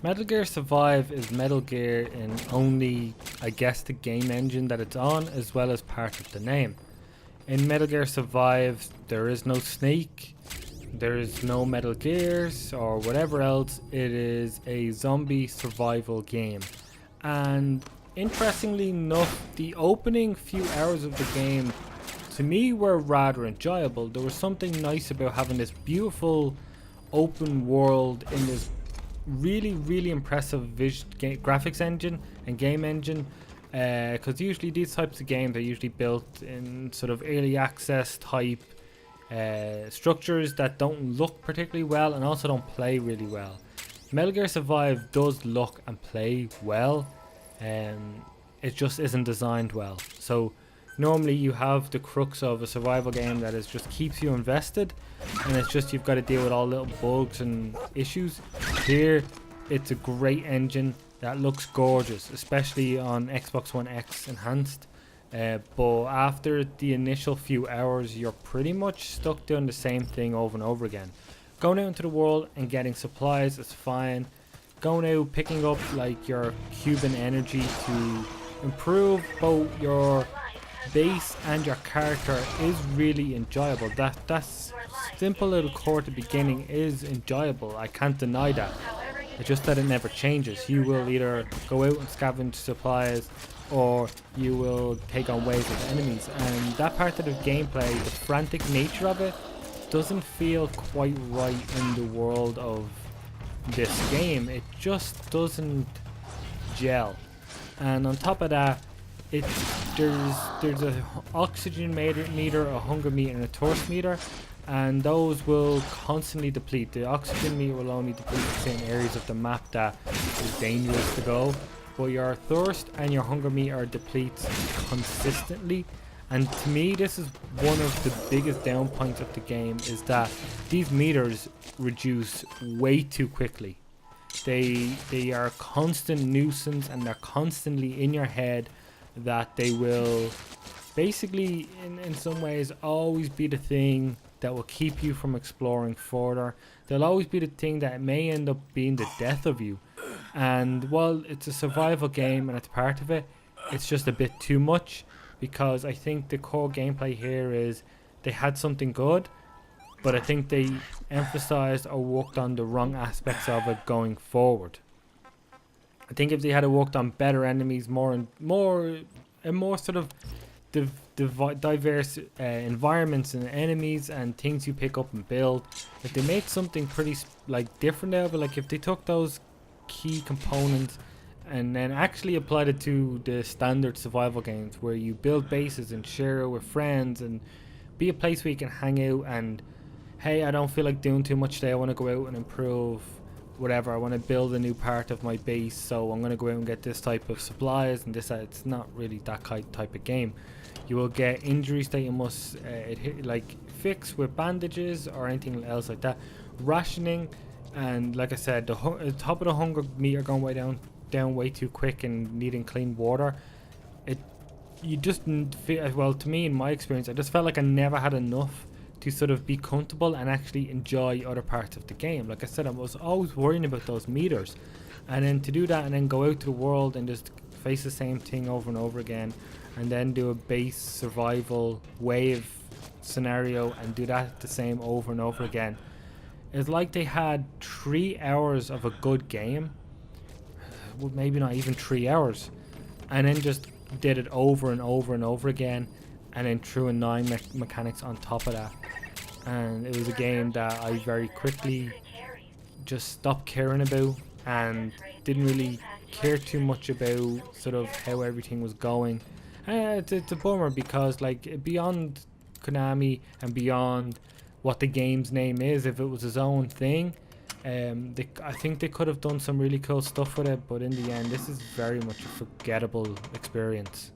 Metal Gear Survive is Metal Gear in only, I guess, the game engine that it's on, as well as part of the name. In Metal Gear Survive, there is no Snake, there is no Metal Gears, or whatever else. It is a zombie survival game. And interestingly enough, the opening few hours of the game, to me, were rather enjoyable. There was something nice about having this beautiful open world in this really impressive graphics engine and game engine, because usually these types of games are usually built in sort of early access type structures that don't look particularly well and also don't play really well. Metal Gear Survive does look and play well, it just isn't designed well. So normally you have the crux of a survival game that is just keeps you invested, and it's just you've got to deal with all little bugs and issues. Here it's a great engine that looks gorgeous, especially on Xbox One X enhanced, but after the initial few hours you're pretty much stuck doing the same thing over and over again. Going out into the world and getting supplies is fine. Going out picking up like your Cuban energy to improve both your base and your character is really enjoyable. That simple little core at the beginning is enjoyable, I can't deny that. It's just that it never changes. You will either go out and scavenge supplies, or you will take on waves of enemies, and that part of the gameplay, the frantic nature of it, doesn't feel quite right in the world of this game. It just doesn't gel. And on top of that, there's a oxygen meter, a hunger meter, and a thirst meter, and those will constantly deplete. The oxygen meter will only deplete certain areas of the map that is dangerous to go, but your thirst and your hunger meter depletes consistently. And to me, this is one of the biggest down points of the game, is that these meters reduce way too quickly. They are a constant nuisance, and they're constantly in your head, that they will basically in some ways always be the thing that will keep you from exploring further. They'll always be the thing that may end up being the death of you. And while it's a survival game and it's part of it, it's just a bit too much, because I think the core gameplay here is they had something good, but I think they emphasized or worked on the wrong aspects of it going forward. I think if they had worked on better enemies, more sort of diverse environments and enemies and things you pick up and build, if they made something pretty different out of it, like if they took those key components and then actually applied it to the standard survival games, where you build bases and share it with friends and be a place where you can hang out, and hey, I don't feel like doing too much today, I want to go out and improve whatever, I want to build a new part of my base, so I'm going to go out and get this type of supplies and this. It's not really that type of game. You will get injuries that you must fix with bandages or anything else like that. Rationing, and like I said, the top of the hunger meter going way down way too quick and needing clean water. You just feel, well, to me in my experience, I just felt like I never had enough to sort of be comfortable and actually enjoy other parts of the game. Like I said, I was always worrying about those meters, and then to do that and then go out to the world and just face the same thing over and over again, and then do a base survival wave scenario and do that the same over and over again. It's like they had 3 hours of a good game, well, maybe not even 3 hours, and then just did it over and over and over again, and then threw in 9 mechanics on top of that. And it was a game that I very quickly just stopped caring about, and didn't really care too much about sort of how everything was going. It's a bummer, because like beyond Konami and beyond what the game's name is, if it was his own thing, I think they could have done some really cool stuff with it, but in the end this is very much a forgettable experience.